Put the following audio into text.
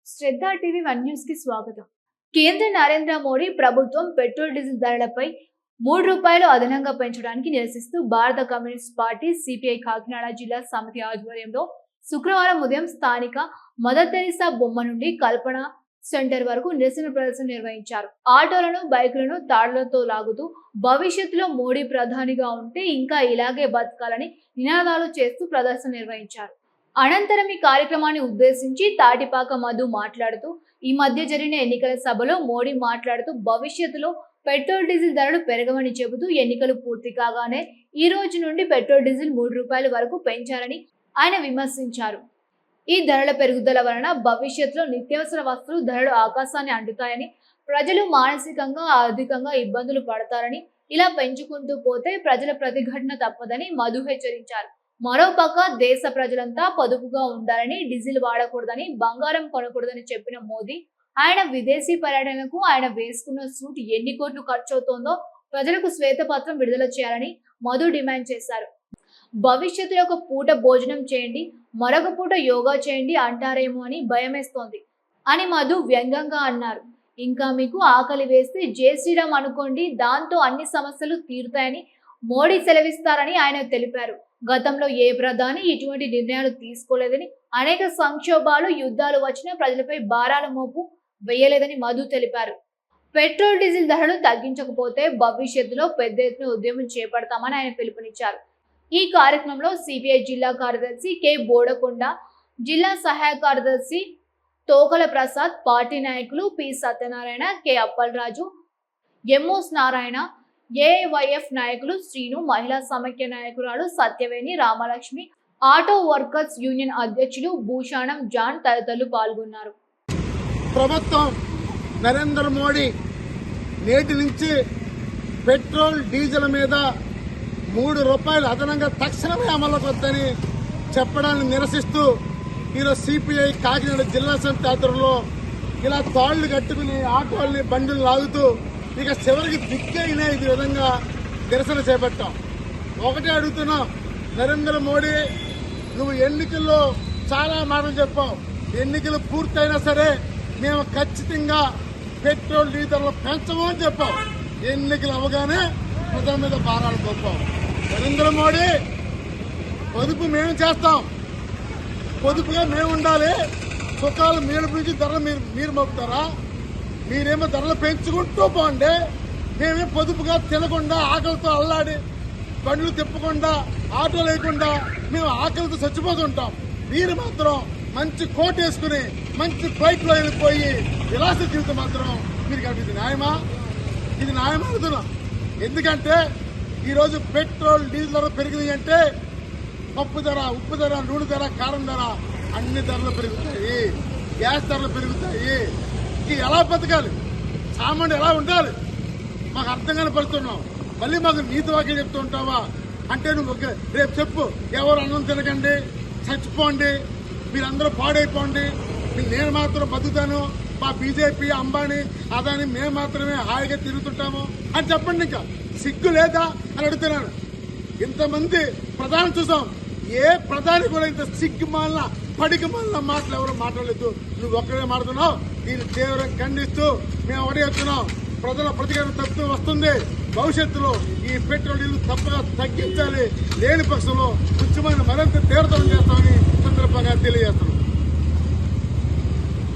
శ్రద్ధ TV 1 news కి స్వాగతం. కేంద్ర నరేంద్ర మోడీ ప్రభుత్వం పెట్రోల్ డీజిల్ ధరలపై ₹3 అదనంగా పెంచడానికి నిరసిస్తూ భారత కమ్యూనిస్ట్ పార్టీ సిపిఐ కాకినాడ జిల్లా సమితి ఆధ్వర్యంలో శుక్రవారం ఉదయం స్థానిక మదర్ తెరీసా బొమ్మ నుండి కల్పన సెంటర్ వరకు నిరసన ప్రదర్శన నిర్వహించారు. ఆటోలను, బైకులను తాళ్లతో లాగుతూ భవిష్యత్తులో మోడీ ప్రధానిగా ఉంటే ఇంకా ఇలాగే బతకాలని నినాదాలు చేస్తూ ప్రదర్శన నిర్వహించారు. అనంతరం ఈ కార్యక్రమాన్ని ఉద్దేశించి తాటిపాక మధు మాట్లాడుతూ, ఈ మధ్య జరిగిన ఎన్నికల సభలో మోడీ మాట్లాడుతూ భవిష్యత్తులో పెట్రోల్ డీజిల్ ధరలు పెరగవని చెబుతూ ఎన్నికలు పూర్తి కాగానే ఈ రోజు నుండి పెట్రోల్ డీజిల్ ₹3 వరకు పెంచారని ఆయన విమర్శించారు. ఈ ధరల పెరుగుదల వలన భవిష్యత్తులో నిత్యావసర వస్తువులు ధరలు ఆకాశాన్ని అంటుతాయని, ప్రజలు మానసికంగా, ఆర్థికంగా ఇబ్బందులు పడతారని, ఇలా పెంచుకుంటూ పోతే ప్రజల ప్రతిఘటన తప్పదని మధు హెచ్చరించారు. మరోపక్క దేశ ప్రజలంతా పొదుపుగా ఉండాలని, డీజిల్ వాడకూడదని, బంగారం కొనకూడదని చెప్పిన మోదీ ఆయన విదేశీ పర్యటనకు ఆయన వేసుకున్న సూట్ ఎన్ని కోట్లు ఖర్చవుతోందో ప్రజలకు శ్వేతపత్రం విడుదల చేయాలని మధు డిమాండ్ చేశారు. భవిష్యత్తులో ఒక పూట భోజనం చేయండి, మరొక పూట యోగా చేయండి అంటారేమో అని భయమేస్తోంది అని మధు వ్యంగ్యంగా అన్నారు. ఇంకా మీకు ఆకలి వేస్తే జై శ్రీరామ్ అనుకోండి, దాంతో అన్ని సమస్యలు తీరుతాయని మోడీ సెలవిస్తారని ఆయన తెలిపారు. గతంలో ఏ ప్రధాని ఇటువంటి నిర్ణయాలు తీసుకోలేదని, అనేక సంక్షోభాలు, యుద్ధాలు వచ్చినా ప్రజలపై భారాల మోపు వేయలేదని మధు తెలిపారు. పెట్రోల్ డీజిల్ ధరలు తగ్గించకపోతే భవిష్యత్తులో పెద్ద ఎత్తున ఉద్యమం చేపడతామని ఆయన పిలుపునిచ్చారు. ఈ కార్యక్రమంలో సిపిఐ జిల్లా కార్యదర్శి కె బోడకొండ, జిల్లా సహాయ కార్యదర్శి తోకల ప్రసాద్, పార్టీ నాయకులు P Satyanarayana, K Appalaraju, MOs Narayana, AIYF నాయకులు శ్రీను, మహిళా సమైక్య నాయకురాలు Satyaveni, Ramalakshmi, auto workers union అధ్యక్షులు భూషాణం జాన్ తదితరులు పాల్గొన్నారు. ప్రభుత్వం నరేంద్ర మోడీ నేటి నుంచి పెట్రోల్ డీజిల్ మీద ₹3 అదనంగా తక్షణమే అమలుకు వద్దని చెప్పడాన్ని నిరసిస్తూ ఈరోజు సిపిఐ కాకినాడ జిల్లా సమితి ఆధ్వర్యంలో ఇలా తాళ్లు కట్టుకుని ఆటోల్ని, బండులు లాగుతూ ఇక చివరికి దిక్కైనా ఈ విధంగా నిరసన చేపట్టాం. ఒకటే అడుగుతున్నాం, నరేంద్ర మోడీ నువ్వు ఎన్నికల్లో చాలా మాటలు చెప్పావు. ఎన్నికలు పూర్తయినా సరే మేము ఖచ్చితంగా పెట్రోల్ డీజిల్ పెంచము అని చెప్పాం. ఎన్నికలు అవగానే ప్రజల మీద భారాలు పంపాం. నరేంద్ర మోడీ పొదుపు మేము చేస్తాం, పొదుపుగా మేము ఉండాలి, సుఖాలు మీరు పిలిచి ధరలు మీరు మోపుతారా? మీరేమో ధరలు పెంచుకుంటూ పోండి, మేమే పొదుపుగా తినకుండా, ఆకలితో అల్లాడి, బండ్లు తిప్పకుండా, ఆటోలు వేయకుండా మేము ఆకలితో చచ్చిపోతుంటాం. మీరు మాత్రం మంచి కోట్ వేసుకుని మంచి ఫ్లైట్లో వెళ్ళిపోయి విలాస జీవితం మాత్రం మీరు కనిపిస్తుంది. న్యాయమా? ఇది న్యాయమా అవుతున్నాం. ఎందుకంటే ఈరోజు పెట్రోల్ డీజిల్ ధర పెరిగింది అంటే పప్పు ధర, ఉప్పు ధర, నూనె ధర, కారం ధర అన్ని ధరలు పెరుగుతాయి, గ్యాస్ ధరలు పెరుగుతాయి. ఎలా బతకాలి, సామాన్యుడు ఎలా ఉండాలి మాకు అర్థం కాని పడుతున్నావు. మళ్ళీ మాకు నీతి వాక్యం చెప్తూ ఉంటావా అంటే నువ్వు రేపు చెప్పు, ఎవరు అన్నం తినకండి, చచ్చిపోండి, మీరందరూ పాడైపోండి, నేను మాత్రం బతుకుతాను, మా బీజేపీ, అంబానీ, అదాని మేము మాత్రమే హాయిగా తిరుగుతుంటాము అని చెప్పండి. ఇంకా సిగ్గు లేదా అని అడుగుతున్నాను. ఇంతమంది ప్రధాని చూసాం, ఏ ప్రధాని కూడా ఇంత సిగ్గు మాలిన, పడికి మాలిన మాటలు ఎవరు మాట్లాడలేదు. నువ్వు ఒక్కడే మాట్లాడుతున్నావు. దీన్ని తీవ్రంగా ఖండిస్తూ మేము ఒకటే చెప్తున్నాం, ప్రజల ప్రతిఘటన తప్పుతూ వస్తుంది. భవిష్యత్తులో ఈ పెట్రోల్ డీజిల్ తప్పగా తగ్గించాలి, లేని పక్షంలో ఉద్యమాన్ని మరింత తీవ్రతరం చేస్తామని సందర్భంగా తెలియజేస్తున్నాం.